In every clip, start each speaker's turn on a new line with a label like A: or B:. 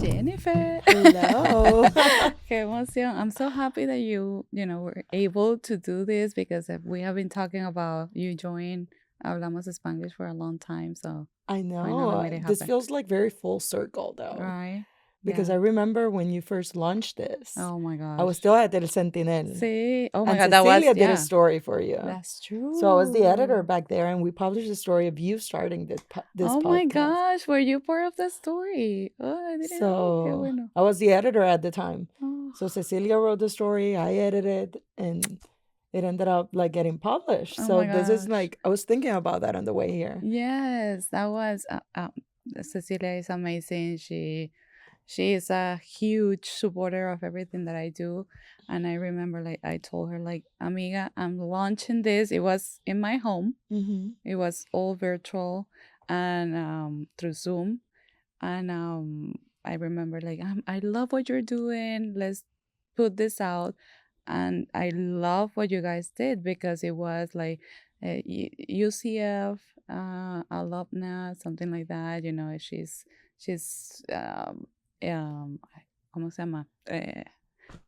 A: Jennifer.
B: Hello.
A: Qué emoción. I'm so happy that were able to do this because we have been talking about you join Hablamos Spanish for a long time. So
B: I
A: finally
B: know.
A: made it
B: This
A: happen.
B: feels like very full circle, though,
A: Right?
B: because
A: Yeah.
B: I remember when you first launched this,
A: Oh my
B: I was
A: gosh.
B: still at El Sentinel,
A: See? Oh my
B: and
A: God. That was,
B: Cecilia did a
A: yeah.
B: story for you.
A: That's
B: So I was the editor
A: true.
B: back there, and we published a story of you starting this
A: Oh my
B: podcast.
A: gosh. Were you part of the story? Oh, I didn't know. Qué
B: So
A: bueno.
B: I was the editor at the time.
A: Oh.
B: So Cecilia wrote the story, I edited, and it ended up like getting published.
A: Oh
B: So
A: my
B: this is
A: gosh.
B: like I was thinking about that on the way here.
A: Yes, that was Cecilia is amazing. She is a huge supporter of everything that I do. And I remember like I told her like, Amiga, I'm launching this. It was in my home.
B: Mm-hmm.
A: It was all virtual and through Zoom. And I remember like I love what you're doing. Let's put this out. And I love what you guys did because it was like UCF alumna, something like that. She's ¿cómo se llama?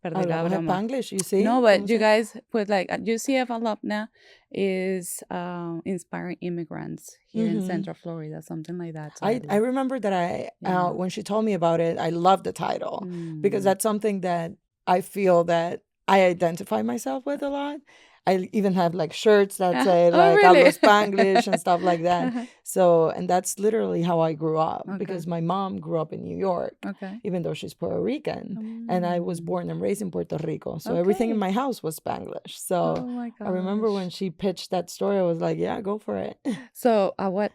A: Perdí la
B: Hablamos
A: broma.
B: Spanglish, you
A: No,
B: see?
A: but
B: ¿Cómo
A: you
B: se?
A: guys put like UCF alumna is inspiring immigrants here in
B: Mm-hmm.
A: Central Florida, something like that. So I
B: I
A: love.
B: remember that
A: Yeah.
B: when she told me about it, I loved the title because
A: Mm.
B: that's something that I feel that I identify myself with a lot. I even have like shirts that say
A: Oh,
B: like Hablo
A: really?
B: Spanglish and stuff like that. So, and that's literally how I grew up
A: Okay.
B: because my mom grew up in New York,
A: Okay.
B: even though she's Puerto Rican. And I was
A: Mm.
B: born and raised in Puerto Rico. So everything in
A: Okay.
B: my house was Spanglish. So
A: Oh my
B: I remember when
A: gosh.
B: she pitched that story, I was like, yeah, go for it.
A: So at what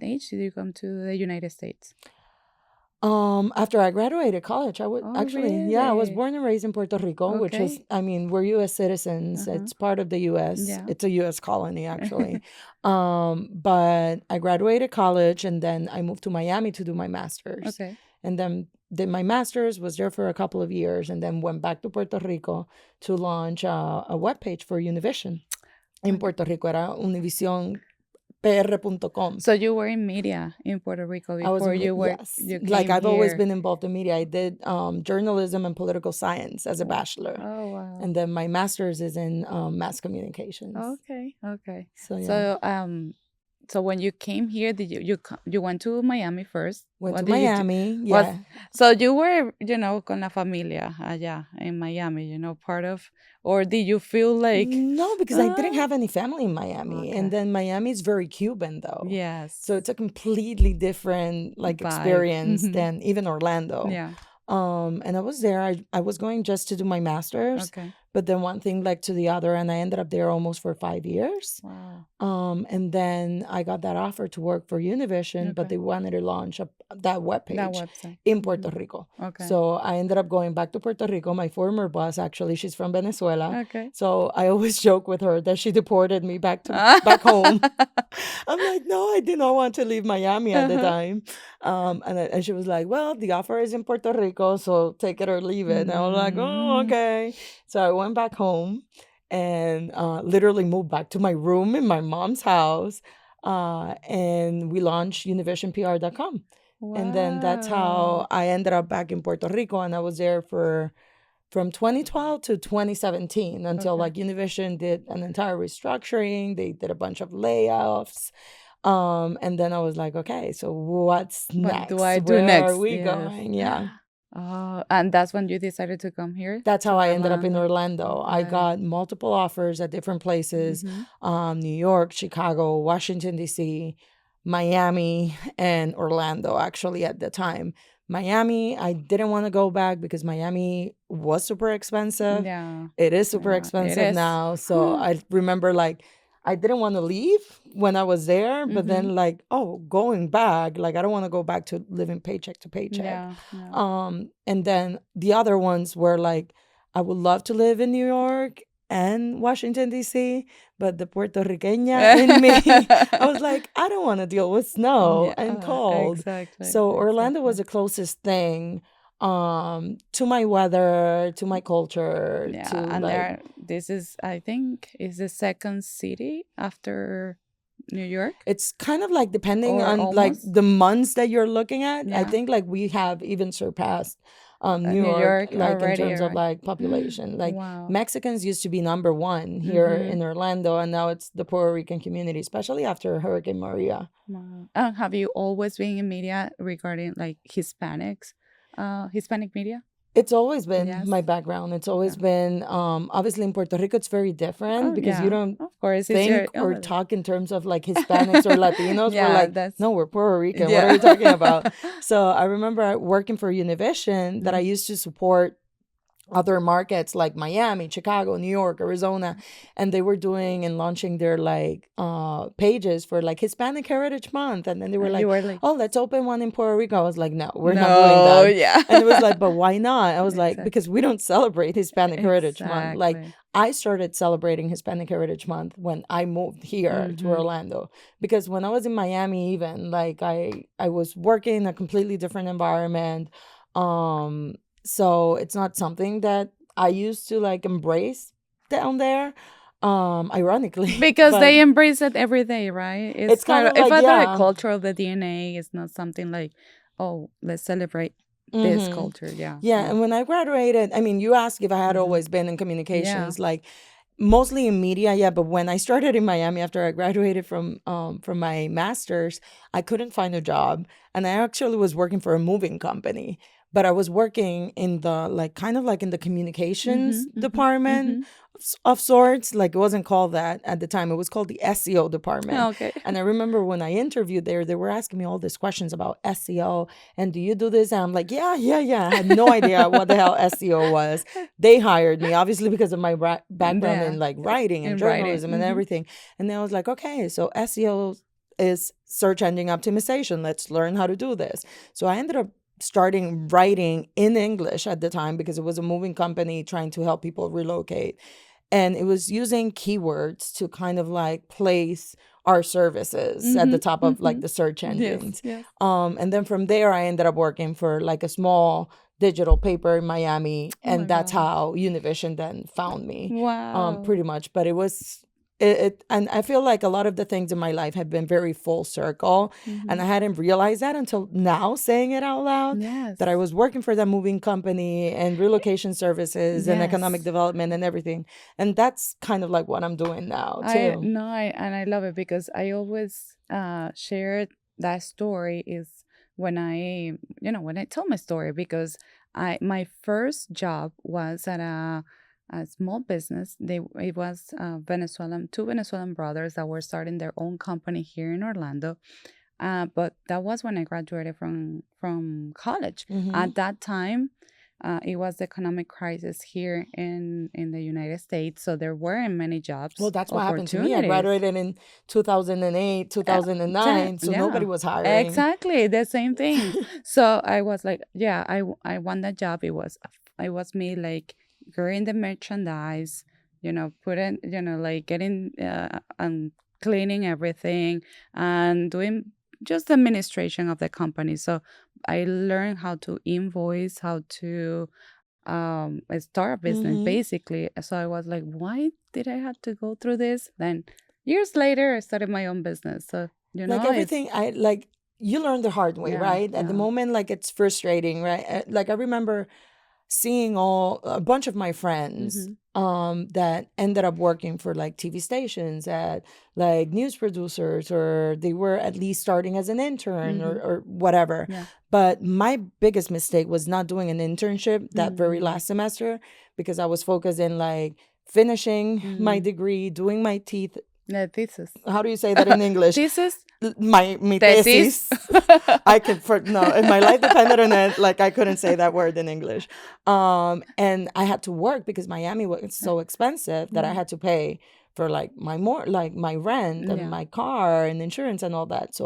A: age did you come to the United States?
B: After I graduated college, I would
A: Oh,
B: actually, yeah, I was
A: really?
B: born and raised in Puerto Rico, which is,
A: Okay.
B: I mean, we're U.S. citizens.
A: Uh-huh.
B: It's part of the U.S.
A: Yeah.
B: It's a U.S. colony, actually. But I graduated college and then I moved to Miami to do my master's.
A: Okay.
B: And then did my master's, was there for a couple of years, and then went back to Puerto Rico to launch a webpage for Univision. In
A: Okay.
B: Puerto Rico era univisionpr.com.
A: So you were in media in Puerto Rico
B: I was
A: before
B: yes,
A: you
B: like
A: came
B: I've always
A: here.
B: been involved in media. I did journalism and political science as a
A: Oh,
B: bachelor,
A: oh wow.
B: and then my master's is in mass communications.
A: Okay. Okay.
B: So yeah,
A: So when you came here, did you went to Miami first?
B: went
A: What
B: to
A: did you do?
B: Miami.
A: Was
B: Yeah,
A: so you were, con la familia allá in Miami, part of, or did you feel like,
B: no, because I didn't
A: ah,
B: have any family in Miami, and
A: okay,
B: then Miami is very Cuban though, so
A: yes,
B: it's a completely different like
A: vibe.
B: experience than even Orlando.
A: Yeah.
B: And I was there. I was going just to do my master's,
A: Okay.
B: but then one thing led to the other, and I ended up there almost for 5 years.
A: Wow.
B: And then I got that offer to work for Univision, but
A: Okay.
B: they wanted to launch that
A: That
B: webpage
A: website.
B: in Puerto Rico.
A: Okay.
B: So I ended up going back to Puerto Rico. My former boss, actually, she's from Venezuela.
A: Okay.
B: So I always joke with her that she deported me back home. I'm like, no, I did not want to leave Miami at the
A: Uh-huh.
B: time. And she was like, well, the offer is in Puerto Rico, so take it or leave it. And I was like, oh,
A: Mm.
B: okay. So I went back home and literally moved back to my room in my mom's house. And we launched univisionpr.com. And then that's
A: Wow.
B: how I ended up back in Puerto Rico. And I was there from 2012 to 2017 until
A: Okay.
B: like Univision did an entire restructuring. They did a bunch of layoffs. And then I was like, okay, so what's
A: What do
B: next?
A: I do
B: Where are
A: next?
B: we
A: Yes.
B: going? Yeah.
A: Oh, and that's when you decided to come here
B: That's
A: to
B: how I ended up in
A: Orlando.
B: Orlando. I
A: Okay.
B: got multiple offers at different places,
A: Mm-hmm.
B: New York, Chicago, Washington, D.C., Miami, and Orlando, actually, at the time. Miami, I didn't want to go back because Miami was super expensive.
A: Yeah.
B: It is super
A: Yeah. It
B: expensive
A: is.
B: now. So I remember like I didn't want to leave when I was there, but
A: Mm-hmm.
B: then like, oh, going back, like I don't want to go back to living paycheck to paycheck.
A: Yeah. Yeah.
B: And then the other ones were like, I would love to live in New York and Washington, D.C., but the Puerto Riqueña in me, I was like, I don't want to deal with snow and
A: Yeah.
B: cold.
A: Exactly.
B: So Orlando was
A: Exactly.
B: the closest thing to my weather, to my culture, to
A: Yeah. And
B: like
A: this is, I think, is the second city after New York
B: It's kind of like depending
A: or
B: on like
A: almost?
B: the months that you're looking at. I
A: Yeah.
B: think like we have even surpassed New
A: New
B: York,
A: York
B: like in
A: already,
B: terms of
A: right?
B: like population. Like
A: Wow.
B: Mexicans used to be number one here
A: Mm-hmm.
B: in Orlando, and now it's the Puerto Rican community, especially after Hurricane Maria.
A: Wow. Have you always been in media regarding like Hispanics, Hispanic media?
B: It's always been
A: Yes.
B: my background. It's
A: Yeah.
B: always been obviously in Puerto Rico it's very different
A: Oh
B: because you
A: yeah.
B: don't
A: Of course, it's
B: think
A: your.
B: or
A: Oh,
B: talk in terms of like Hispanics or Latinos. We're
A: yeah.
B: like,
A: That's
B: no, we're Puerto Rican. What are
A: yeah.
B: you talking about? So I remember working for Univision that I
A: Mhm.
B: used to support other markets like Miami, Chicago, New York, Arizona, and they were doing and launching their like pages for like Hispanic Heritage Month, and then they were
A: And
B: like,
A: you were like,
B: "Oh, let's open one in Puerto Rico." I was like, "No, we're not doing
A: no,
B: that."
A: yeah.
B: And it was like, "But why not?" I was like,
A: Exactly.
B: "Because we don't celebrate Hispanic Heritage Month." Like
A: Exactly.
B: I started celebrating Hispanic Heritage Month when I moved here to
A: Mm-hmm.
B: Orlando because when I was in Miami even like I was working in a completely different environment. Um so it's not something that I used to like embrace down there, ironically.
A: Because
B: But
A: they embrace it every day, right? It's
B: it's kind
A: part of,
B: of
A: it's
B: like,
A: part of the
B: yeah.
A: culture of the DNA. It's not something like, oh, let's celebrate this
B: Mm-hmm.
A: culture. Yeah.
B: Yeah.
A: No.
B: And when I graduated, I mean, you asked if I had
A: Mm-hmm.
B: always been in
A: Yeah.
B: communications, like mostly in media, yeah. But when I started in Miami after I graduated from my master's, I couldn't find a job. And I actually was working for a moving company. But I was working in the like kind of like in the
A: Mm-hmm.
B: communications
A: Mm-hmm.
B: department
A: Mm-hmm.
B: of sorts. Like it wasn't called that at the time. It was called the SEO department.
A: Okay.
B: And I remember when I interviewed there, they were asking me all these questions about SEO and do you do this? And I'm like, yeah, yeah, yeah. I had no idea what the hell SEO was. They hired me, obviously, because of my background in
A: Yeah.
B: like writing and
A: In writing.
B: journalism and
A: Mm-hmm.
B: everything. And then I was like, okay, so SEO is search engine optimization. Let's learn how to do this. So I ended up starting writing in English at the time because it was a moving company trying to help people relocate. And it was using keywords to kind of like place our services at
A: Mm-hmm.
B: the top of
A: Mm-hmm.
B: like the search
A: Yes.
B: engines.
A: Yes.
B: And then from there, I ended up working for like a small digital paper in Miami,
A: Oh my
B: and that's
A: gosh.
B: how Univision then found me,
A: Wow.
B: pretty much. But it was and I feel like a lot of the things in my life have been very full circle, and
A: Mm-hmm.
B: I hadn't realized that until now, saying it out loud, that I
A: Yes.
B: was working for that moving company and relocation services and economic
A: Yes.
B: development and everything, and that's kind of like what I'm doing now
A: I
B: too.
A: no, I and I love it because I always shared that story is when when I tell my story because I my first job was at a small business. It was two Venezuelan brothers that were starting their own company here in Orlando. But that was when I graduated from college.
B: Hmm.
A: At that time, it was the economic crisis here in the United States, so there weren't many
B: Well,
A: jobs
B: that's what happened to me. I
A: opportunities.
B: graduated in 2008,
A: Uh,
B: 2009, so
A: yeah,
B: nobody was hiring.
A: exactly the same thing. So I was like, yeah, I won that job. It was me like growing the merchandise, putting, like getting and cleaning everything and doing just administration of the company. So I learned how to invoice, how to start a business
B: Hmm.
A: basically. So I was like, why did I have to go through this? Then years later, I started my own business. So
B: Like
A: it's
B: everything, I like you learn the hard way,
A: yeah,
B: right? At the
A: yeah.
B: moment, like it's frustrating, right? Like I remember seeing a bunch of my friends
A: Mm-hmm.
B: that ended up working for like TV stations at like news producers, or they were at least starting as an intern
A: Mm-hmm.
B: or whatever.
A: Yeah.
B: But my biggest mistake was not doing an internship that very
A: Mm-hmm.
B: last semester because I was focused in like finishing my
A: Mm-hmm.
B: degree, doing my teeth.
A: Yeah, thesis.
B: How do you say that in English?
A: Thesis?
B: My
A: Thesis?
B: thesis. I could for no, if my life depended on it, like I couldn't say that word in English. And I had to work because Miami was so expensive that I
A: Mhm.
B: had to pay for like my rent and
A: Yeah.
B: my car and insurance and all that. So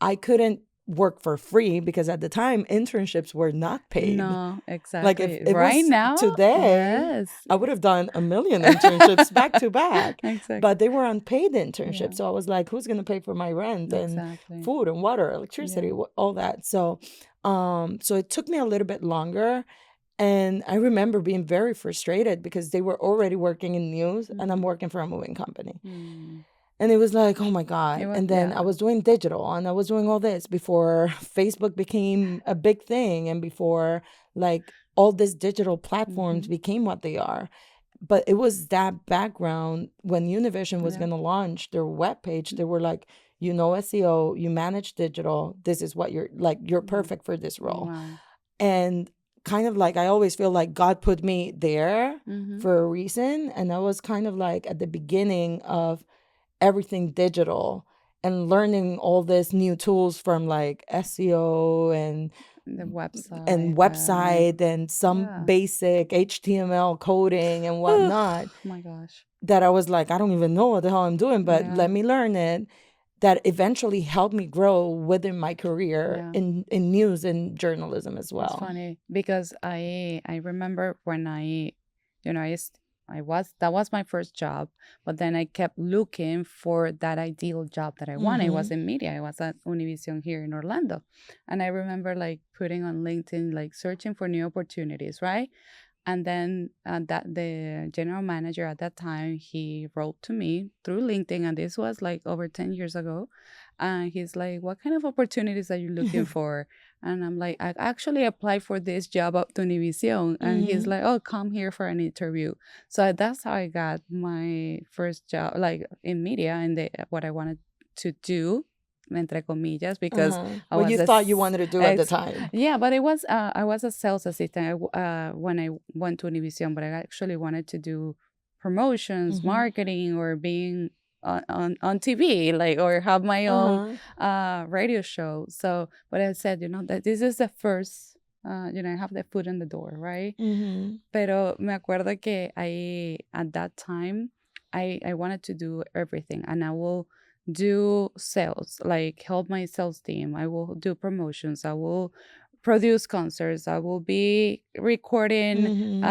B: I couldn't work for free because at the time internships were not paid.
A: No,
B: Like if
A: exactly.
B: it
A: Right
B: was
A: now?
B: today,
A: Yes.
B: I would have done a million internships back to back,
A: Exactly.
B: but they were unpaid internships.
A: Yeah,
B: So I was like, who's going to pay for my rent and
A: exactly.
B: food and water, electricity,
A: Yeah.
B: all that. So it took me a little bit longer. And I remember being very frustrated because they were already working in news and I'm
A: Mm-hmm.
B: working for a moving company.
A: Mm.
B: And it was like, oh my
A: It
B: God.
A: was,
B: And then I
A: yeah.
B: was doing digital and I was doing all this before Facebook became a big thing and before like all these digital platforms
A: Hmm.
B: became what they are. But it was that background when Univision was
A: Yeah.
B: going to launch their webpage, they were like, you know, SEO, you manage digital. This is what you're like, you're
A: Mm.
B: perfect for this role.
A: Wow.
B: And kind of like, I always feel like God put me there
A: Hmm.
B: for a reason. And I was kind of like at the beginning of everything digital and learning all these new tools from like SEO
A: The
B: and
A: website.
B: website and some
A: Yeah.
B: basic HTML coding and
A: Oh
B: whatnot
A: my gosh.
B: that I was like, I don't even know what the hell I'm doing, but
A: Yeah.
B: let me learn it. That eventually helped me grow within my career
A: Yeah.
B: in news and journalism as
A: It's
B: well.
A: funny because I remember when you know, I was that was my first job, but then I kept looking for that ideal job that I wanted. It was
B: Mm-hmm.
A: in media. I was at Univision here in Orlando, and I remember like putting on LinkedIn, like searching for new opportunities, right? And then that the general manager at that time, he wrote to me through LinkedIn, and this was like over 10 years ago. And he's like, what kind of opportunities are you looking for? And I'm like, I actually applied for this job at Univision. And he's
B: Mm-hmm.
A: like, oh, come here for an interview. So that's how I got my first job, like in media, and what I wanted to do, entre comillas, because
B: Uh-huh.
A: I
B: What
A: was
B: you thought you wanted to do at the time.
A: yeah, but it was I was a sales assistant when I went to Univision, but I actually wanted to do promotions,
B: Mm-hmm.
A: marketing, or being on TV, like, or have my own
B: Uh-huh.
A: radio show. So, but I said, that this is the first, I have the foot in the door, right?
B: Mm-hmm.
A: Pero me acuerdo que at that time, I wanted to do everything, and I will do sales, like help my sales team. I will do promotions. I will produce concerts. I will be recording,
B: Mm-hmm.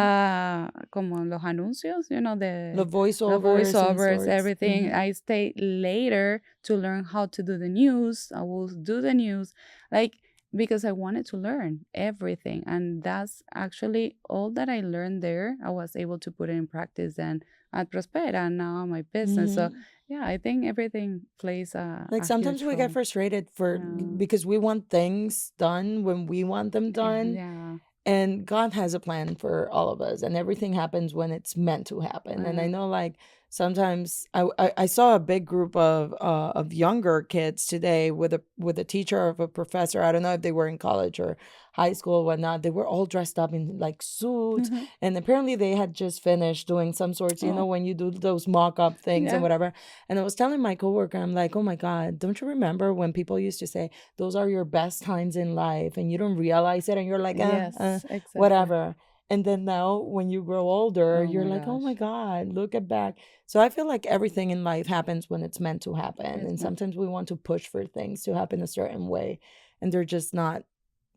A: como los anuncios,
B: The
A: the
B: voiceovers and
A: voiceovers,
B: sorts.
A: everything.
B: Mm-hmm.
A: I stay later to learn how to do the news. I will do the news, like, because I wanted to learn everything. And that's actually all that I learned there. I was able to put it in practice and at Prospera and now my business. So,
B: Mm-hmm.
A: yeah, I think everything plays
B: Like
A: a
B: sometimes
A: huge
B: we get
A: role.
B: frustrated for
A: Yeah.
B: because we want things done when we want them done.
A: Yeah.
B: And God has a plan for all of us, and everything happens when it's meant to happen. And I
A: Yeah.
B: know, like sometimes I saw a big group of younger kids today with a teacher of a professor. I don't know if they were in college or high school or whatnot. They were all dressed up in like suits, and apparently they had just finished doing some sorts. You know,
A: Oh,
B: when you do those mock up things and
A: yeah.
B: whatever. And I was telling my coworker, I'm like, oh my God, don't you remember when people used to say those are your best times in life, and you don't realize it, and you're like,
A: Yes, exactly.
B: whatever. And then now, when you grow older,
A: Oh
B: you're
A: my
B: like, oh my
A: gosh.
B: God, look at back. So I feel like everything in life happens when it's meant to happen.
A: It's
B: And
A: not.
B: sometimes we want to push for things to happen a certain way, and they're just not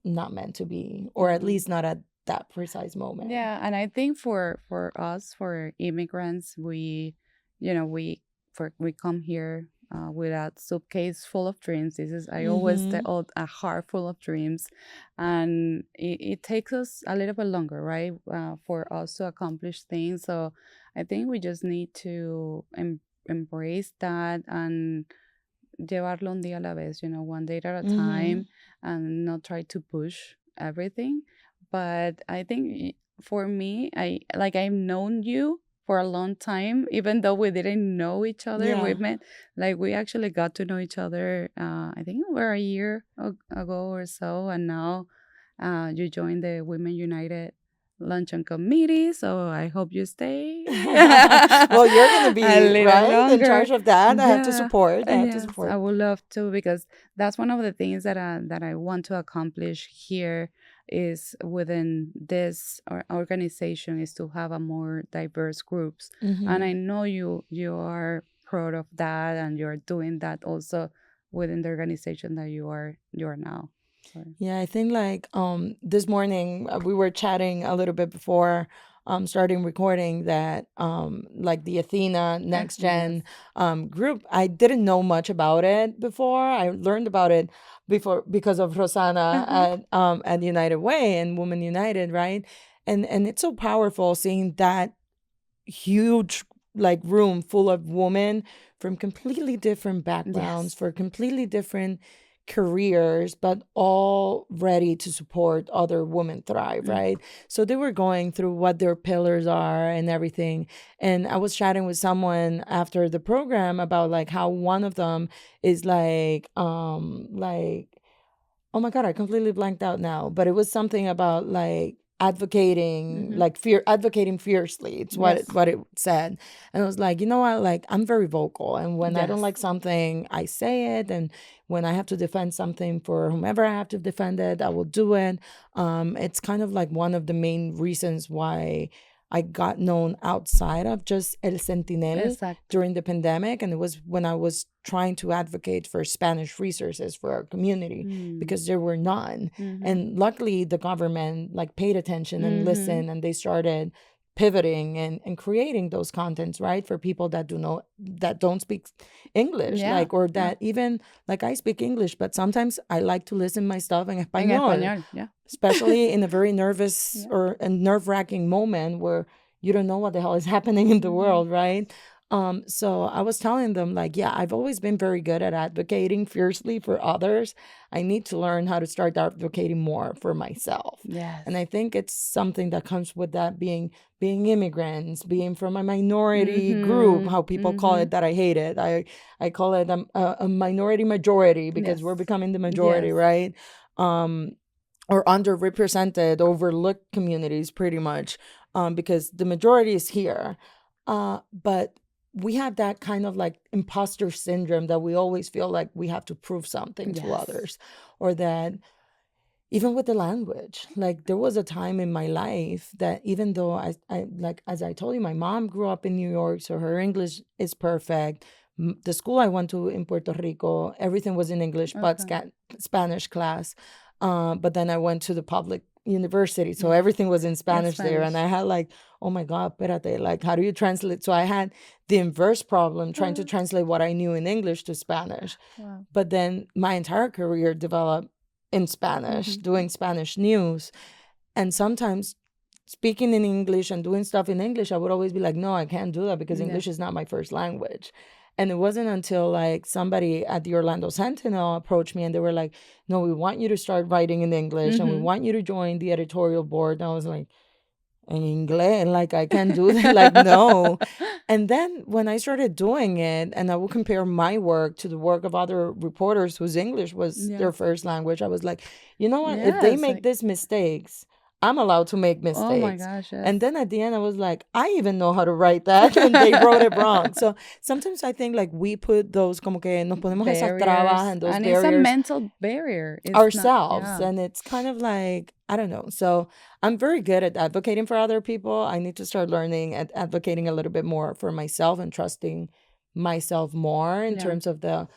B: meant to be, or at
A: Yeah.
B: least not at that precise moment.
A: Yeah, and I think for us, for immigrants, we come here with a suitcase full of dreams. This is I always
B: Mm-hmm.
A: tell a heart full of dreams, and it takes us a little bit longer, right, for us to accomplish things. So I think we just need to embrace that and llevarlo un día a la vez, one day at a
B: Mm-hmm.
A: time, and not try to push everything. But I think for me, I've known you for a long time, even though we didn't know each other. We
B: Yeah.
A: met, like, we actually got to know each other, I think over a year ago or so. And now you joined the Women United luncheon committee, so I hope you stay
B: Well, you're gonna
A: a
B: be
A: little
B: right in
A: longer.
B: charge of that. I have to
A: Yeah,
B: support. I have to
A: yes, I
B: support.
A: would love to, because that's one of the things that I want to accomplish here, is within this organization, is to have a more diverse groups. And
B: Mm-hmm.
A: I know you are proud of that, and you're doing that also within the organization that you are now. So,
B: Yeah, I think like this morning we were chatting a little bit before starting recording that like the Athena Next
A: yes.
B: Gen group. I didn't know much about it before. I learned about it before because of Rosana at United Way and Women United, right? And it's so powerful seeing that huge like room full of women from completely different backgrounds,
A: Yes.
B: for completely different careers, but all ready to support other women thrive,
A: Mm.
B: right? So they were going through what their pillars are and everything. And I was chatting with someone after the program about like how one of them is like oh my God, I completely blanked out now. But it was something about like advocating,
A: Mm-hmm.
B: like advocating fiercely. It's
A: Yes.
B: what it said. And I was like, you know what? Like I'm very vocal. And when I don't
A: Yes.
B: like something, I say it. And when I have to defend something for whomever I have to defend it, I will do it. It's kind of like one of the main reasons why I got known outside of just El Sentinel
A: Exactly.
B: during the pandemic. And it was when I was trying to advocate for Spanish resources for our community
A: Mm.
B: because there were none.
A: Mm-hmm.
B: And luckily the government like paid attention and
A: Mm-hmm.
B: listened, and they started pivoting and creating those contents, right, for people that do know that don't speak English,
A: Yeah.
B: like, or
A: Yeah.
B: that even like I speak English, but sometimes I like to listen my stuff in
A: En
B: español,
A: español. Yeah.
B: especially in a very nervous
A: Yeah.
B: or a nerve-wracking moment where you don't know what the hell is happening in the
A: Mm-hmm.
B: world, right? So I was telling them, like, yeah, I've always been very good at advocating fiercely for others. I need to learn how to start advocating more for myself. And
A: Yes.
B: I think it's something that comes with that being immigrants, being from a minority group,
A: Mm-hmm.
B: how people call
A: Mm-hmm.
B: it that I hate it. I call it a minority majority because we're
A: Yes.
B: becoming the majority,
A: Yes.
B: right? Um, or underrepresented, overlooked communities, pretty much, because the majority is here. But we have that kind of like imposter syndrome that we always feel like we have to prove something to
A: Yes.
B: others, or that even with the language, like there was a time in my life that even though I like, as I told you, my mom grew up in New York, so her English is perfect. The school I went to in Puerto Rico, everything was in English but
A: Okay.
B: Spanish class. But then I went to the public university, so
A: Yes.
B: everything was in
A: In
B: Spanish there, and
A: Spanish.
B: I had like, oh my God, espérate, like how do you translate? So I had the inverse problem trying to
A: Oh,
B: translate what I knew in English to Spanish.
A: wow.
B: But then my entire career developed in Spanish,
A: Mm-hmm.
B: doing Spanish news. And sometimes speaking in English and doing stuff in English, I would always be like, no, I can't do that because
A: Yeah.
B: English is not my first language. And it wasn't until like somebody at the Orlando Sentinel approached me and they were like, no, we want you to start writing in English and we
A: Mm-hmm.
B: want you to join the editorial board. And I was like, in English, like I can't do that. Like, no. And then when I started doing it and I would compare my work to the work of other reporters whose English was
A: Yeah.
B: their first language, I was like, you know what? If they
A: Yes.
B: make these mistakes, I'm allowed to make
A: Oh my
B: mistakes.
A: gosh.
B: And
A: Yes.
B: then at the end, I was like, I even know how to write that. And they wrote it wrong. So sometimes I think like we put those como que nos ponemos esas trabas
A: Barriers.
B: and those
A: And it's a
B: barriers
A: mental barrier. It's not,
B: ourselves,
A: yeah.
B: and it's kind of like, I don't know. So I'm very good at advocating for other people. I need to start learning at advocating a little bit more for myself and trusting myself more in
A: Yeah.
B: terms of the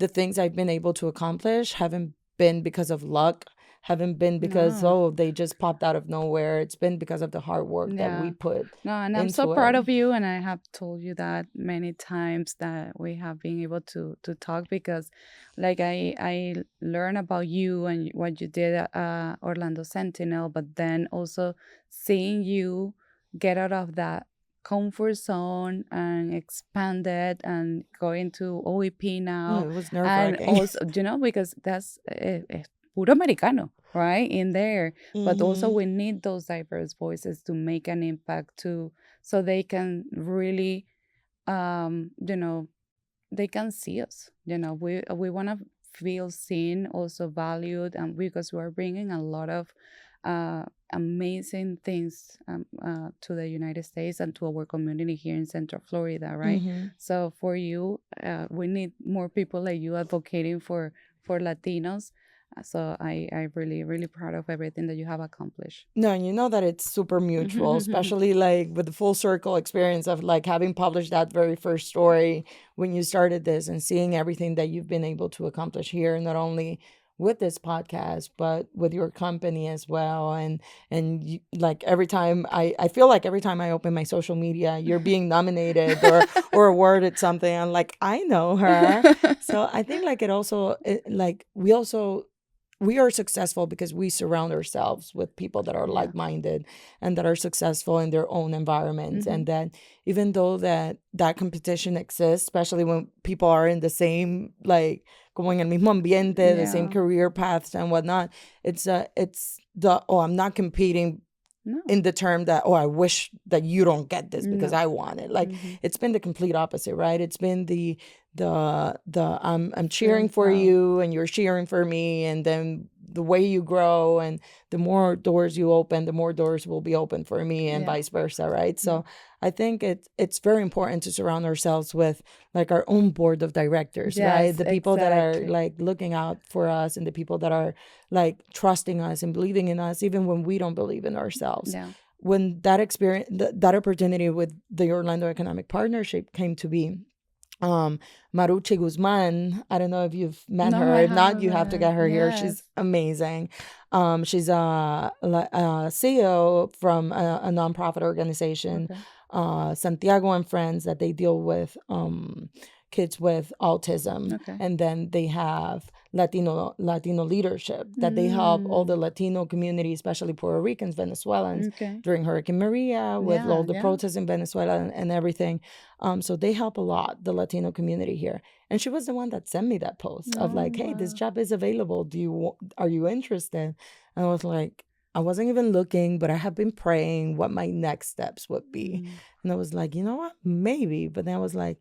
B: things I've been able to accomplish haven't been because of luck, haven't been because,
A: No.
B: oh, they just popped out of nowhere. It's been because of the hard work that we
A: Yeah.
B: put
A: No, and I'm so
B: into it.
A: proud of you, and I have told you that many times that we have been able to talk because, like, I learn about you and what you did at Orlando Sentinel, but then also seeing you get out of that comfort zone and expand it and going to OEP
B: Yeah,
A: now,
B: it was nerve
A: and
B: wracking.
A: also because that's puro americano, right, in there, but also
B: Hmm.
A: we need those diverse voices to make an impact too, so they can really you know, they can see us, you know, we want to feel seen, also valued, and because we're bringing a lot of uh, amazing things to the United States and to our community here in Central Florida, right?
B: Hmm.
A: So for you, we need more people like you advocating for Latinos. So I really really proud of everything that you have accomplished.
B: No, and you know that it's super mutual, especially like with the full circle experience of like having published that very first story when you started this and seeing everything that you've been able to accomplish here, not only with this podcast, but with your company as well. And you, like every time I feel like every time I open my social media, you're being nominated or awarded something. I'm like, I know her. So I think like it also like we also we are successful because we surround ourselves with people that are
A: Yeah.
B: like-minded and that are successful in their own environments.
A: Mm-hmm.
B: And that even though that competition exists, especially when people are in the same, like, como en el mismo ambiente, the same
A: Yeah.
B: career paths and whatnot, it's the, oh, I'm not competing
A: No.
B: in the term that, oh, I wish that you don't get this because
A: No.
B: I want it. Like,
A: Mm-hmm.
B: it's been the complete opposite, right? It's been the I'm cheering
A: Feeling
B: for
A: proud.
B: you and you're cheering for me, and then the way you grow and the more doors you open, the more doors will be open for me, and
A: Yeah.
B: vice versa, right?
A: Yeah.
B: So I think it's very important to surround ourselves with, like, our own board of directors, right?
A: Yes,
B: The people that are,
A: exactly.
B: like, looking out for us, and the people that are, like, trusting us and believing in us even when we don't believe in ourselves.
A: Yeah.
B: When that experience, that opportunity with the Orlando Economic Partnership came to be, Maruchi Guzman, I don't know if you've met
A: No,
B: her.
A: I
B: If not,
A: haven't
B: you have to get
A: been.
B: her here. She's
A: Yes.
B: amazing. She's a CEO from a nonprofit organization,
A: Okay.
B: Santiago and Friends, that they deal with kids with autism.
A: Okay.
B: And then they have Latino leadership, that they help all
A: Mm.
B: the Latino community, especially Puerto Ricans, Venezuelans,
A: Okay.
B: during Hurricane Maria, with all
A: Yeah.
B: the
A: Yeah.
B: protests in Venezuela and everything. So they help a lot, the Latino community here. And she was the one that sent me that post of,
A: Oh,
B: like, hey, this
A: wow.
B: job is available. Are you interested? And I was like, I wasn't even looking, but I have been praying what my next steps would be.
A: Mm.
B: And I was like, you know what? Maybe. But then I was like,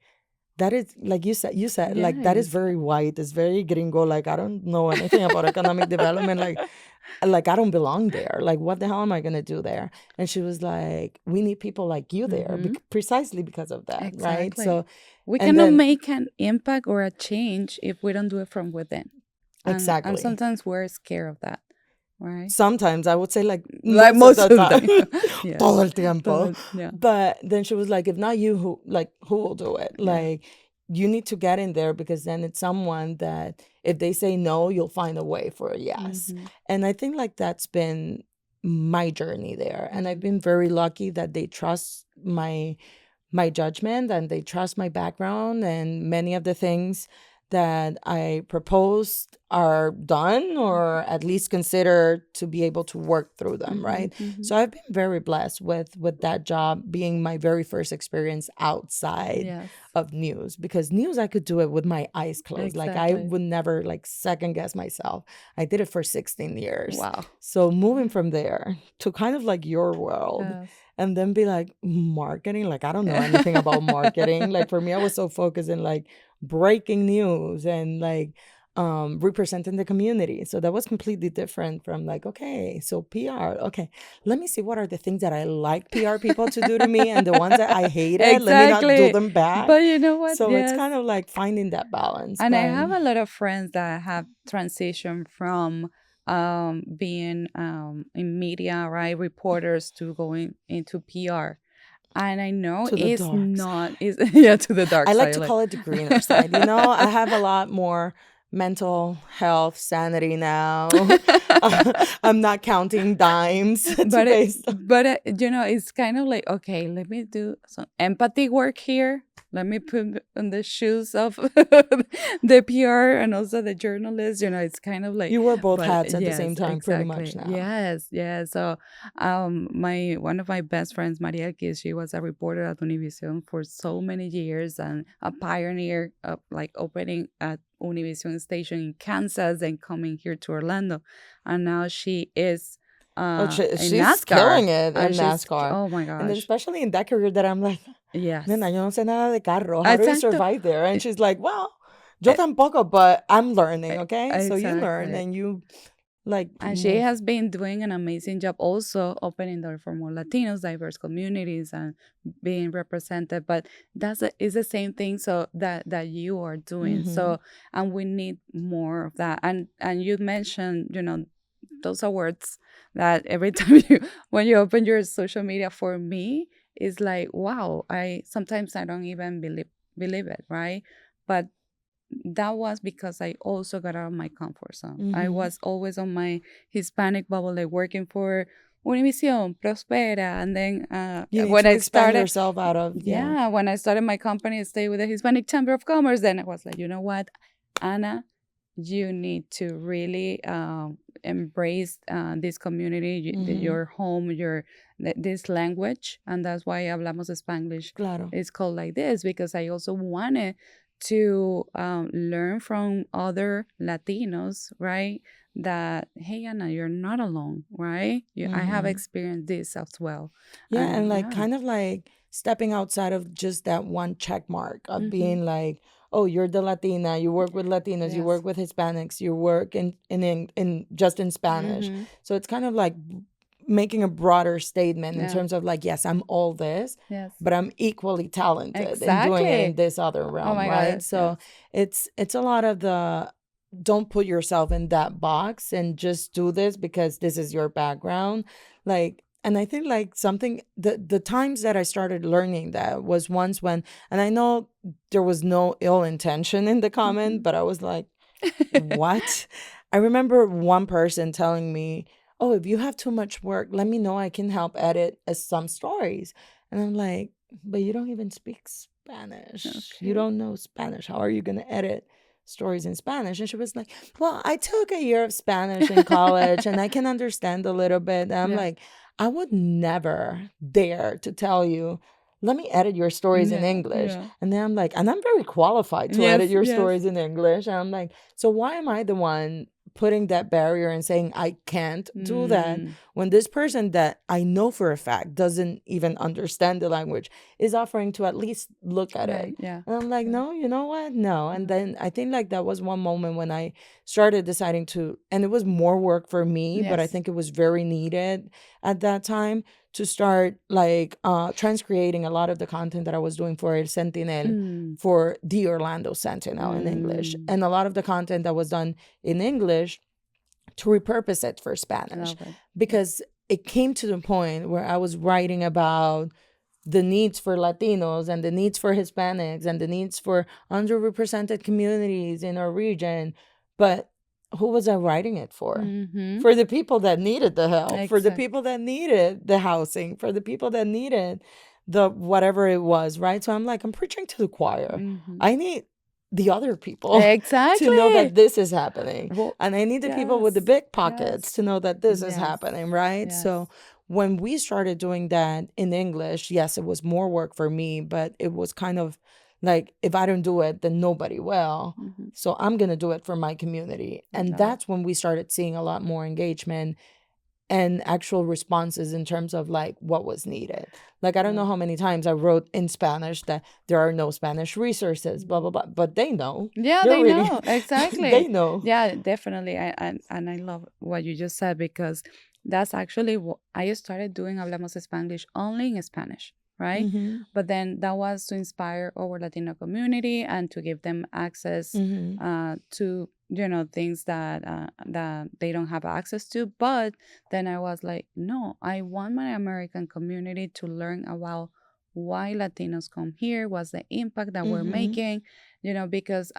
B: that is, like you said, like, that is
A: Yes.
B: very white. It's very gringo. Like, I don't know anything about economic development. Like, I don't belong there. Like, what the hell am I gonna do there? And she was like, we need people like you there,
A: Mm-hmm.
B: precisely because of that, right?
A: Exactly.
B: So,
A: We
B: and
A: cannot
B: then,
A: make an impact or a change if we don't do it from within. And
B: exactly.
A: sometimes we're scared of that, right?
B: Sometimes I would say, like,
A: Like
B: most of the
A: most of the
B: time,
A: time. Yes.
B: todo el tiempo.
A: Yeah.
B: But then she was like, if not you, who will do it?
A: Yeah.
B: Like, you need to get in there, because then it's someone that if they say no, you'll find a way for a yes.
A: Mm-hmm.
B: And I think, like, that's been my journey there. And I've
A: Mm-hmm.
B: been very lucky that they trust my judgment, and they trust my background, and many of the things that I proposed are done, or at least considered to be able to work through them,
A: Mm-hmm.
B: right?
A: Mm-hmm.
B: So I've been very blessed with that job being my very first experience outside
A: Yes.
B: of news, because news, I could do it with my eyes closed. Like, I
A: Exactly.
B: would never, like, second guess myself. I did it for 16 years.
A: Wow.
B: So moving from there to kind of like your world,
A: Yes.
B: and then be like, marketing, like, I don't know anything about marketing. Like, for me, I was so focused in, like, breaking news and, like, representing the community. So that was completely different from, like, okay, so PR, okay, let me see what are the things that I like PR people to do to me, and the ones that I hated, let me not do
A: Exactly.
B: them back.
A: But you know what?
B: So it's
A: Yes.
B: kind of like finding that balance.
A: And I
B: But
A: have a lot of friends that have transitioned from being in media, right, reporters, to going into PR. And I know
B: to the
A: it's
B: dark
A: not,
B: side.
A: is yeah, to the dark
B: I like
A: side.
B: to
A: Like,
B: call it the greener side. I have a lot more mental health sanity now. I'm not counting dimes to
A: but
B: pay stuff.
A: it's kind of like, okay, let me do some empathy work here. Let me put on the shoes of the PR and also the journalist. It's kind of like,
B: You wear both
A: but
B: hats at the same
A: yes,
B: time, pretty much
A: exactly.
B: now.
A: Yes, yes. So, my one of my best friends, Marcial, she was a reporter at Univision for so many years and a pioneer of, like, opening a Univision station in Kansas and coming here to Orlando, and now she is
B: Oh,
A: in
B: she's
A: NASCAR,
B: killing it
A: and
B: in
A: she's,
B: NASCAR.
A: oh my
B: And then,
A: gosh,
B: especially in that career, that I'm like,
A: yes,
B: nena, yo no sé nada de carro. How do you
A: exacto,
B: survive there? And
A: e-
B: she's like, well, yo tampoco, but I'm learning, okay? So you learn
A: exactly.
B: and you, like,
A: And she
B: move.
A: has been doing an amazing job also opening door for more Latinos, diverse communities, and being represented. But is the same thing, so that you are doing.
B: Mm-hmm.
A: So, and we need more of that. And you mentioned, those awards that every time when you open your social media, for me, it's like, wow, I don't even believe it, right? But that was because I also got out of my comfort zone. I
B: Mm-hmm.
A: was always on my Hispanic bubble, like working for Univision, Prospera, and then
B: You need
A: when
B: to
A: I
B: expand
A: started,
B: yourself out of, yeah.
A: when I started my company, stay with the Hispanic Chamber of Commerce, then I was like, you know what, Anna, you need to really embrace this community,
B: Mm-hmm.
A: your home, this language, and that's why Hablamos Spanglish
B: Claro.
A: is called like this, because I also wanted to learn from other Latinos, right? That hey, Anna, you're not alone, right? I have
B: Mm-hmm.
A: experienced this as well,
B: Yeah,
A: and
B: and like
A: yeah,
B: kind of like stepping outside of just that one check mark of
A: mm-hmm.
B: being like, oh, you're the Latina, you work with Latinas, you
A: Yes,
B: work with Hispanics, you work in just in Spanish.
A: mm-hmm.
B: So it's kind of like making a broader statement in
A: Yeah,
B: terms of like, yes, I'm all this,
A: yes,
B: but I'm equally talented in doing it in
A: exactly.
B: this other
A: Oh
B: realm,
A: my
B: right?
A: God,
B: So
A: yes.
B: it's a lot of the don't put yourself in that box and just do this because this is your background. Like, and I think like something the times that I started learning that was once when, and I know there was no ill intention in the comment,
A: Mhm.
B: but I was like, what? I remember one person telling me, oh, if you have too much work, let me know. I can help edit some stories. And I'm like, but you don't even speak Spanish. You
A: Okay.
B: don't know Spanish. How are you going to edit stories in Spanish? And she was like, well, I took a year of Spanish in college and I can understand a little bit. And I'm
A: Yeah.
B: like, I would never dare to tell you, let me edit your stories in
A: Yeah.
B: English.
A: Yeah.
B: And then I'm like, and I'm very qualified to edit
A: Yes.
B: your
A: Yes.
B: stories in English. And I'm like, so why am I the one putting that barrier and saying I can't do that
A: Mm.
B: when this person that I know for a fact doesn't even understand the language is offering to at least look at
A: Right.
B: it?
A: Yeah.
B: And I'm like,
A: Yeah.
B: no, you know what? No. And
A: No.
B: then I think like that was one moment when I started deciding to, and it was more work for me, but I
A: Yes.
B: think it was very needed at that time to start like transcreating a lot of the content that I was doing for El Sentinel
A: Mm.
B: for the Orlando Sentinel in English.
A: Mm.
B: And a lot of the content that was done in English to repurpose it for Spanish
A: Love it. Yeah.
B: because it came to the point where I was writing about the needs for Latinos and the needs for Hispanics and the needs for underrepresented communities in our region. But who was I writing it for?
A: Mm-hmm.
B: For the people that needed the help, for the
A: Exact.
B: people that needed the housing, for the people that needed the whatever it was, right? So I'm like, I'm preaching to the choir.
A: Mm-hmm.
B: I need the other people to know
A: Exactly.
B: that this is happening.
A: Well,
B: And I need the people with the
A: yes.
B: big pockets
A: Yes.
B: to know that this is
A: Yes.
B: happening, right?
A: Yes.
B: So when we started doing that in English, yes, it was more work for me, but it was kind of like if I don't do it, then nobody will.
A: Mm-hmm.
B: So I'm going to do it for my community. And
A: Love it.
B: that's when we started seeing a lot more engagement and actual responses in terms of like what was needed. Like, I don't know
A: Love
B: how
A: it.
B: many times I wrote in Spanish that there are no Spanish resources, blah,
A: Mm.
B: blah, blah. But they know.
A: Yeah,
B: They're
A: they
B: reading.
A: know
B: They
A: exactly.
B: know.
A: Yeah, definitely. And I love what you just said, because that's actually what I started doing. Hablamos Spanglish only in Spanish, right?
B: Mm-hmm.
A: But then that was to inspire our Latino community and to give them access
B: Mm-hmm.
A: to things that they don't have access to. But then I was like, no, I want my American community to learn about why Latinos come here, what's the impact that we're
B: Mm-hmm.
A: making, because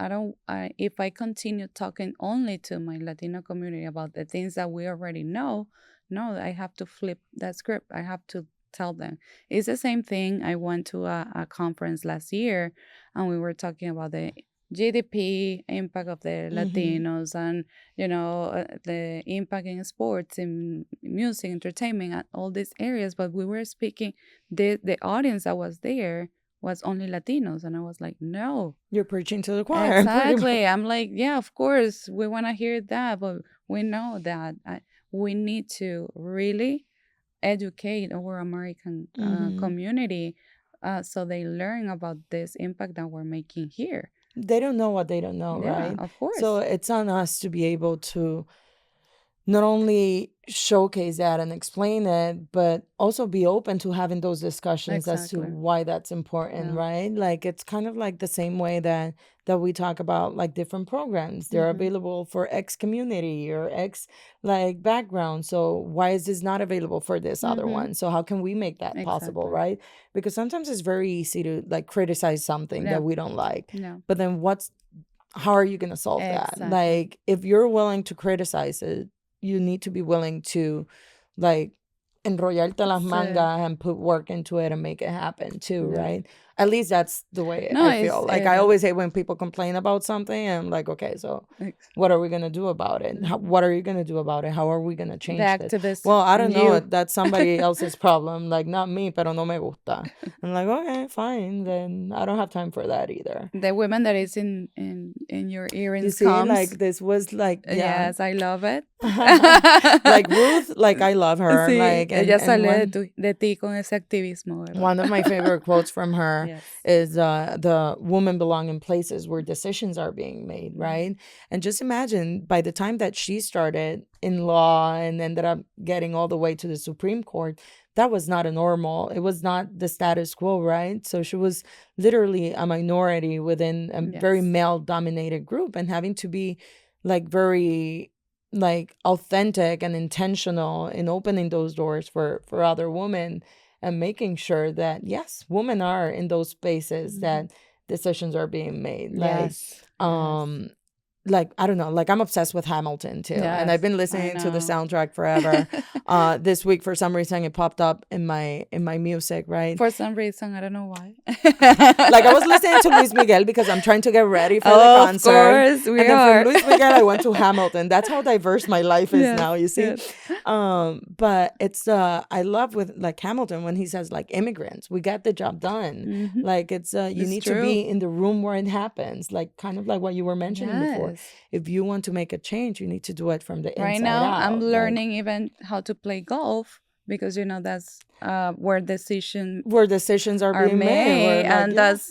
A: if I continue talking only to my Latino community about the things that we already know, no, I have to flip that script. I have to tell them. It's the same thing. I went to a conference last year, and we were talking about the GDP impact of the
B: Mm-hmm.
A: Latinos, and the impact in sports, in music, entertainment, and all these areas. But we were speaking, the audience that was there was only Latinos. And I was like, no,
B: You're preaching to the choir, pretty much.
A: exactly. I'm like, yeah, of course, we want to hear that, but we know that we need to really educate our American
B: Mm-hmm.
A: community, so they learn about this impact that we're making here.
B: They don't know what they don't know,
A: Yeah,
B: right?
A: of
B: So
A: course.
B: it's on us to be able to not only showcase that and explain it, but also be open to having those discussions as to
A: Exactly.
B: why that's important,
A: Yeah.
B: right? Like it's kind of like the same way that we talk about like different programs. They're
A: Mm-hmm.
B: available for X community or X like background. So why is this not available for this other
A: Mm-hmm.
B: one? So how can we make that possible,
A: Exactly.
B: right? Because sometimes it's very easy to like criticize something
A: Yeah.
B: that we don't like.
A: Yeah.
B: But then how are you going to solve that?
A: Exactly.
B: Like if you're willing to criticize it, you need to be willing to like enrollarte las
A: It's
B: mangas and put work into it and make it happen too,
A: yeah.
B: right? At least that's the way
A: No,
B: I feel. Like
A: it
B: I
A: is.
B: always hate when people complain about something and I'm like, okay, so what are we gonna do about it?
A: Mhm.
B: What are you gonna do about it? How are we gonna
A: The
B: change this?
A: activist
B: Well, I
A: in
B: don't know.
A: you.
B: That's somebody else's problem. Like not me, pero no me gusta. I'm like, okay, fine. Then I don't have time for that either.
A: The women that is in your
B: You
A: earrings
B: see,
A: comes.
B: like this was like, yeah.
A: Yes, I love it.
B: Like Ruth, like I love her.
A: Sí,
B: Like
A: ella
B: and
A: sale
B: one
A: de ti con ese activismo, ¿verdad?
B: one of my favorite quotes from her
A: Yes.
B: is the women belong in places where decisions are being made, right? And just imagine by the time that she started in law and ended up getting all the way to the Supreme Court, that was not a normal, it was not the status quo, right? So she was literally a minority within a very
A: Yes.
B: male dominated group and having to be like very like authentic and intentional in opening those doors for other women and making sure that yes, women are in those spaces
A: Mhm.
B: that decisions are being made.
A: Yes. Yes.
B: Like I don't know, like I'm obsessed with Hamilton too, and I've
A: Yes.
B: been
A: I
B: listening to the
A: know.
B: soundtrack forever. This week for some reason it popped up in my music, right?
A: For some reason, I don't know why.
B: Like I was listening to Luis Miguel because I'm trying to get ready for the
A: Oh, of
B: concert.
A: course, we
B: And then from
A: are.
B: Luis Miguel I went to Hamilton. That's how diverse my life is
A: Yes.
B: now, you see.
A: Yes.
B: But it's I love with like Hamilton when he says like immigrants, we got the job done.
A: Mhm.
B: Like it's you
A: It's
B: need to
A: true.
B: be in the room where it happens, like kind of like what you were mentioning before.
A: Yes.
B: If you want to make a change, you need to do it from the
A: Right
B: inside
A: now, I'm
B: out. Like
A: learning even how to play golf because that's where decisions
B: where decisions are
A: are
B: being made, where
A: made,
B: like
A: and
B: yeah.
A: that's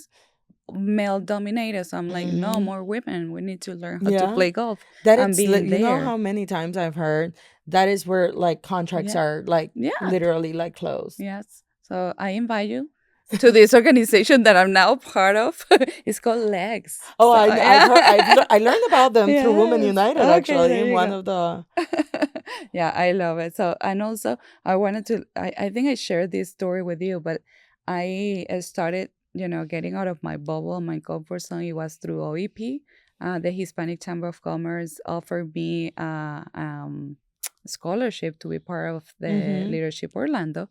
A: male dominated. So I'm like, no
B: Hmm.
A: more women. We need to learn how to
B: Yeah.
A: play golf
B: That
A: and
B: it's
A: being
B: you know
A: there.
B: how many times I've heard that is where like contracts
A: Yeah.
B: are like
A: Yeah.
B: literally like closed.
A: Yes. So I invite you to this organization that I'm now part of. It's called Legs.
B: Oh,
A: So
B: I've heard
A: yeah.
B: I learned about them through Women
A: Yes.
B: United
A: Okay,
B: actually
A: there
B: in
A: you
B: one
A: go.
B: of the
A: Yeah, I love it. So, and also, I wanted to, I think I shared this story with you, but I started, getting out of my bubble, my comfort zone. It was through OEP. The Hispanic Chamber of Commerce offered me scholarship to be part of the
B: Mhm.
A: Leadership Orlando.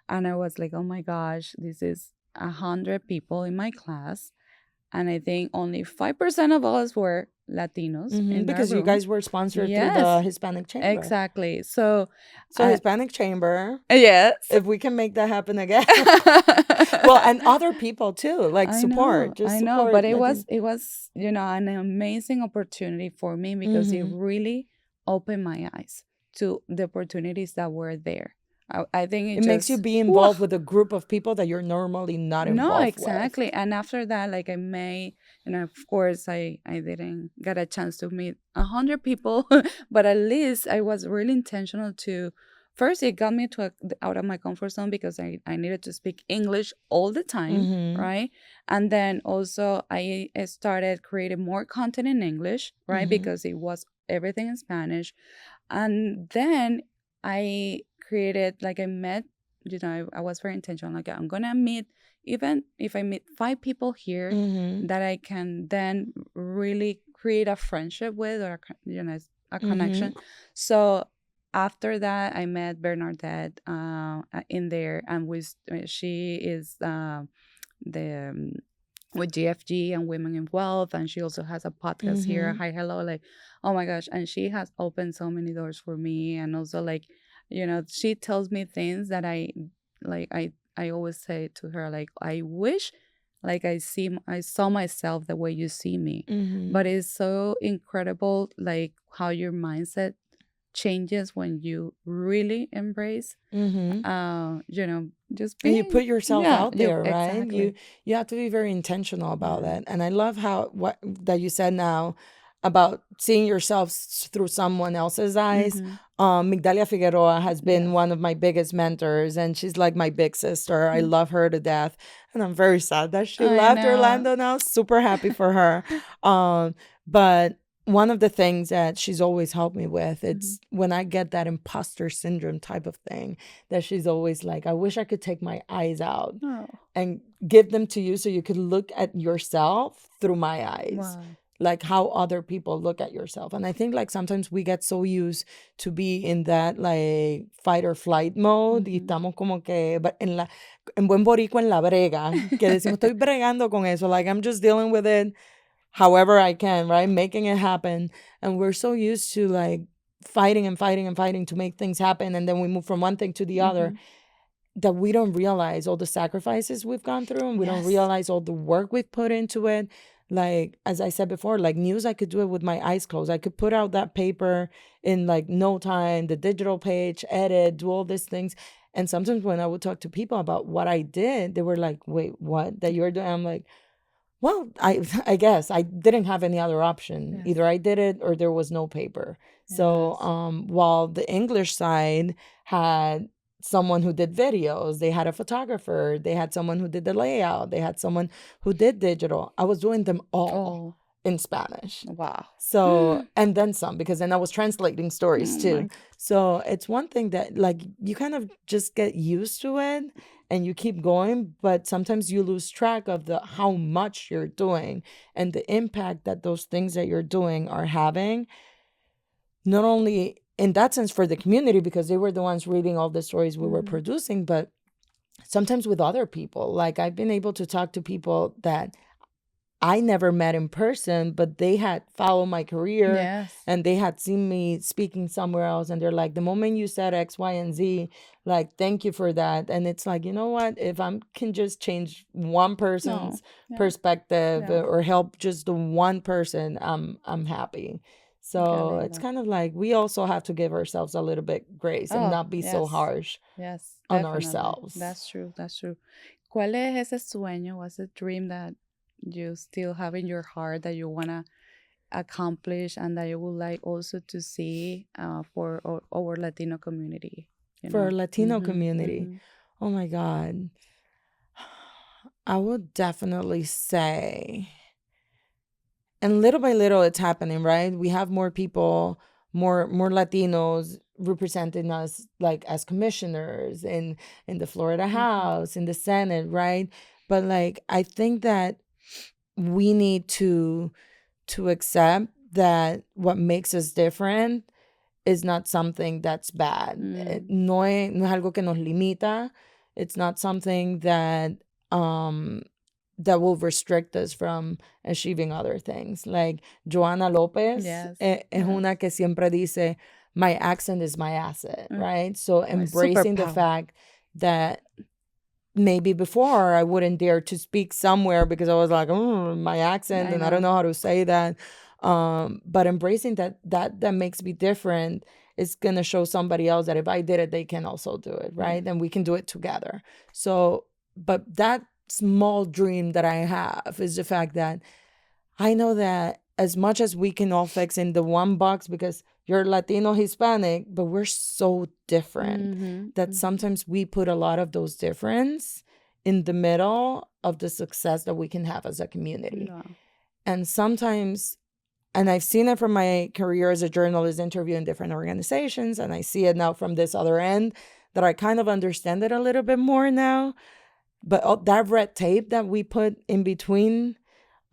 A: And I was like, oh my gosh, this is 100 people in my class. And I think only 5% of us were Latinos
B: Mhm,
A: in that
B: because you
A: room.
B: guys were sponsored through
A: Yes,
B: the Hispanic Chamber.
A: exactly. So,
B: So
A: I
B: Hispanic Chamber,
A: yes.
B: if we can make that happen again. Well, and other people too, like support, just
A: I know, but
B: support
A: it
B: Latin.
A: was it was an amazing opportunity for me because it
B: Mhm.
A: really opened my eyes to the opportunities that were there. I think
B: It
A: it
B: makes you
A: just
B: be
A: whew.
B: involved with a group of people that you're normally not
A: No,
B: involved with.
A: exactly. And after that, like I may, of course, I didn't get a chance to meet 100 people, but at least I was really intentional to. First, it got me out of my comfort zone because I needed to speak English all the time,
B: Mhm.
A: right? And then also I started creating more content in English, right?
B: Mhm.
A: Because it was everything in Spanish. And then I created, like, I met, I was very intentional. Like, I'm going to meet, even if I meet 5 people here
B: Mhm.
A: that I can then really create a friendship with, or, a
B: Mhm.
A: connection. So after that, I met Bernadette in there, and she is the with GFG and Women in Wealth, and she also has a podcast here.
B: Mhm.
A: Hi, hello, like, oh my gosh, and she has opened so many doors for me, and also like, she tells me things that I always say to her, like, I wish, like, I saw myself the way you see me,
B: Mhm.
A: but it's so incredible, like how your mindset changes when you really embrace,
B: Mhm.
A: just
B: And you
A: being,
B: put yourself
A: yeah,
B: out
A: you
B: there, right?
A: exactly,
B: You have to be very intentional about
A: yeah.
B: that. And I love how what that you said now about seeing yourself through someone else's eyes.
A: Mm-hmm.
B: Migdalia Figueroa has been
A: Yes.
B: one of my biggest mentors, and she's like my big sister. I
A: Mm.
B: love her to death, and I'm very sad that she
A: I
B: left
A: know.
B: Orlando now. Super happy for her. But one of the things that she's always helped me with,
A: Mhm.
B: it's when I get that imposter syndrome type of thing, that she's always like, I wish I could take my eyes out
A: Oh,
B: and give them to you so you could look at yourself through my eyes.
A: wow.
B: like how other people look at yourself. And I think like sometimes we get so used to be in that like fight or flight mode y estamos como que en buen boricua en la brega, que decimos estoy bregando con eso, like I'm just dealing with it however I can, right? Making it happen. And we're so used to like fighting and fighting and fighting to make things happen, and then we move from one thing to the other, that we don't realize all the sacrifices we've gone through, and we don't realize all the work we've put into it. Like, as I said before, like news, I could do it with my eyes closed. I could put out that paper in like no time, the digital page, edit, do all these things. And sometimes when I would talk to people about what I did, they were like, wait, what? That you're doing? I'm like, well, I guess I didn't have any other option.
A: Yes.
B: Either I did it or there was no paper. So while the English side had someone who did videos, they had a photographer, they had someone who did the layout, they had someone who did digital. I was doing them all in Spanish.
A: Wow.
B: So, and then some, because then I was translating stories too. So it's one thing that like you kind of just get used to it and you keep going, but sometimes you lose track of the how much you're doing and the impact that those things that you're doing are having, not only in that sense for the community, because they were the ones reading all the stories we were producing, but sometimes with other people. Like I've been able to talk to people that I never met in person, but they had followed my career and they had seen me speaking somewhere else. And they're like, the moment you said X, Y, and Z, like, thank you for that. And it's like, you know what? If I can just change one person's perspective or help just the one person, I'm happy. So it's kind of like we also have to give ourselves a little bit grace and not be so harsh on ourselves.
A: That's true. That's true. ¿Cuál es ese sueño? What's a dream that you still have in your heart that you want to accomplish and that you would like also to see for our Latino community?
B: For our Latino community. Oh my God. I would definitely say, and little by little it's happening, right? We have more people, more Latinos representing us like as commissioners in the Florida House, in the Senate, right? But like I think that we need to accept that what makes us different is not something that's bad. No es algo que nos limita. It's not something that that will restrict us from achieving other things. Like Joanna Lopez es una que siempre dice, my accent is my asset, right? So embracing the fact that maybe before I wouldn't dare to speak somewhere because I was like, oh, my accent, and I don't know how to say that. But embracing that makes me different is going to show somebody else that if I did it, they can also do it, right? And we can do it together. So, but that small dream that I have is the fact that I know that as much as we can all fix in the one box because you're Latino, Hispanic, but we're so different that sometimes we put a lot of those difference in the middle of the success that we can have as a community. And sometimes, and I've seen it from my career as a journalist interviewing different organizations, and I see it now from this other end that I kind of understand it a little bit more now. But that red tape that we put in between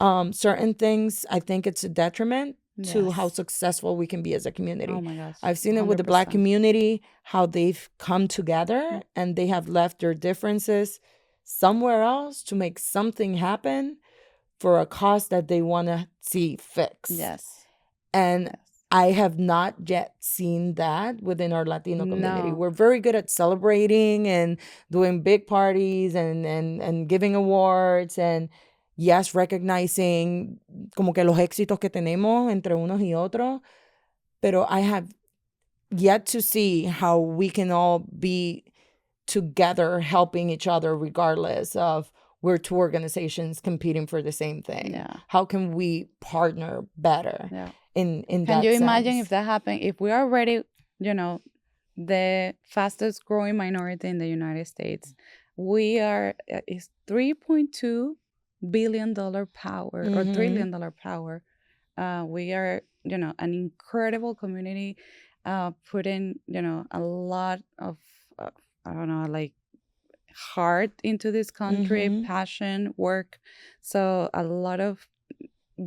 B: certain things, I think it's a detriment to how successful we can be as a community.
A: Oh my gosh.
B: I've seen it with the Black community, how they've come together and they have left their differences somewhere else to make something happen for a cause that they want to see fixed. And I have not yet seen that within our Latino community. We're very good at celebrating and doing big parties and giving awards and yes, recognizing como que los éxitos que tenemos entre unos y otros, pero I have yet to see how we can all be together helping each other regardless of we're two organizations competing for the same thing. How can we partner better in that
A: Can you imagine
B: sense?
A: if that happened, if we are already, the fastest growing minority in the United States, we are, is $3.2 billion power or $1 trillion power. We are, an incredible community, putting, a lot of, I don't know, like heart into this country, passion, work. So a lot of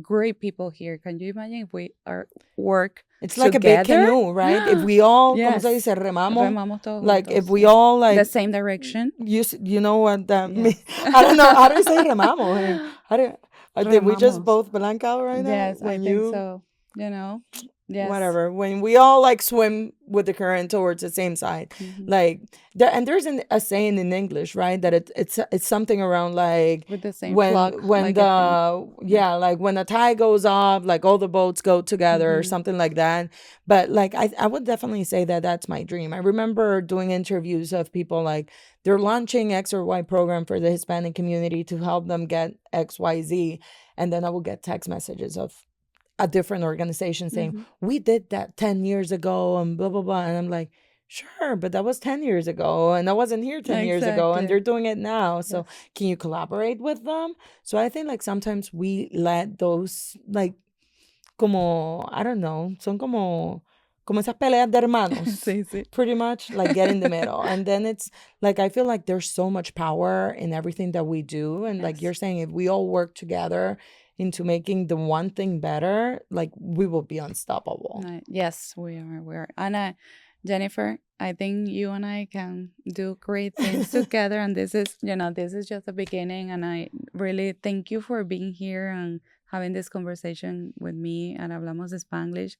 A: great people here. Can you imagine if we are work
B: It's like
A: together?
B: a big canoe, right? If we all,
A: yes.
B: ¿cómo se dice?
A: Remamos todos
B: Like,
A: juntos,
B: if we all, like...
A: the same direction.
B: You know what that
A: Yes.
B: means? I don't know. How do you say remamo? Hey, how do... Did we just
A: Remamos.
B: both blank out right now?
A: Yes, I think so. You know? Yes.
B: Whatever. When we all like swim with the current towards the same side, like there's a saying in English, right? That it's something around like
A: with the same
B: when
A: flock,
B: when
A: like
B: like when the tide goes up, like all the boats go together or something like that. But like I would definitely say that that's my dream. I remember doing interviews of people like they're launching X or Y program for the Hispanic community to help them get XYZ, and then I will get text messages of a different organization saying, we did that 10 years ago and blah, blah, blah. And I'm like, sure, but that was 10 years ago. And I wasn't here 10 years ago and they're doing it now. So can you collaborate with them? So I think like sometimes we let those like, como, I don't know, son como esas peleas de hermanos. Pretty much like get in the middle. And then it's like, I feel like there's so much power in everything that we do. And like you're saying, if we all work together into making the one thing better, like we will be unstoppable.
A: Yes, we are. And Jennifer, I think you and I can do great things together. And this is just the beginning. And I really thank you for being here and having this conversation with me at Hablamos Spanglish.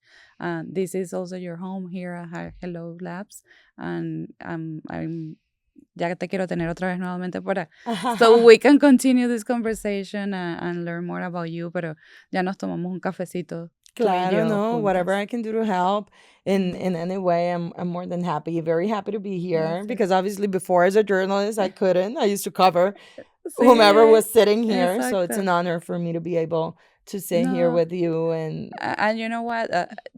A: This is also your home here at Hello Labs. And I'm ya te quiero tener otra vez nuevamente para so we can continue this conversation and learn more about you, pero ya nos tomamos un cafecito.
B: Claro, no, whatever I can do to help in any way, I'm more than happy. Very happy to be here because obviously before as a journalist, I couldn't. I used to cover whomever was sitting here. So it's an honor for me to be able to sit here with you. And
A: you know what?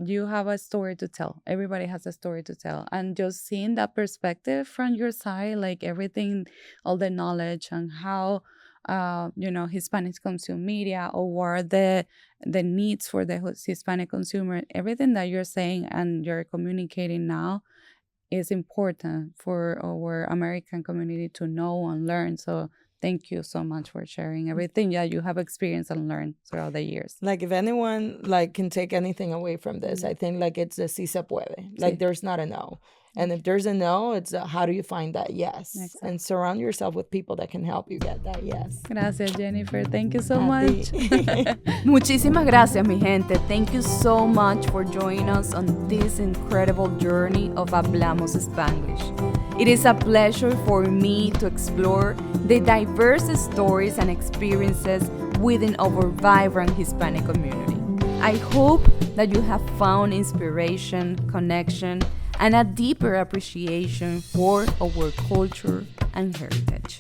A: You have a story to tell. Everybody has a story to tell. And just seeing that perspective from your side, like everything, all the knowledge and how, Hispanics consume media or what are the needs for the Hispanic consumer, everything that you're saying and you're communicating now is important for our American community to know and learn. So thank you so much for sharing everything that you have experienced and learned throughout the years.
B: Like if anyone like can take anything away from this, I think like it's a sí se puede. Like there's not a no. And if there's a no, it's how do you find that yes? Exactly. And surround yourself with people that can help you get that yes.
A: Gracias, Jennifer. Thank you so much.
C: Muchísimas gracias, mi gente. Thank you so much for joining us on this incredible journey of Hablamos Spanglish. It is a pleasure for me to explore the diverse stories and experiences within our vibrant Hispanic community. I hope that you have found inspiration, connection, and a deeper appreciation for our culture and heritage.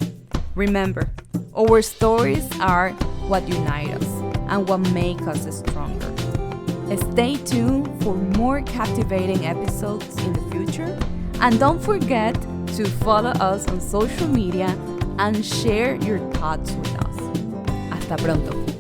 C: Remember, our stories are what unite us and what make us stronger. Stay tuned for more captivating episodes in the future, and don't forget to follow us on social media and share your thoughts with us. Hasta pronto.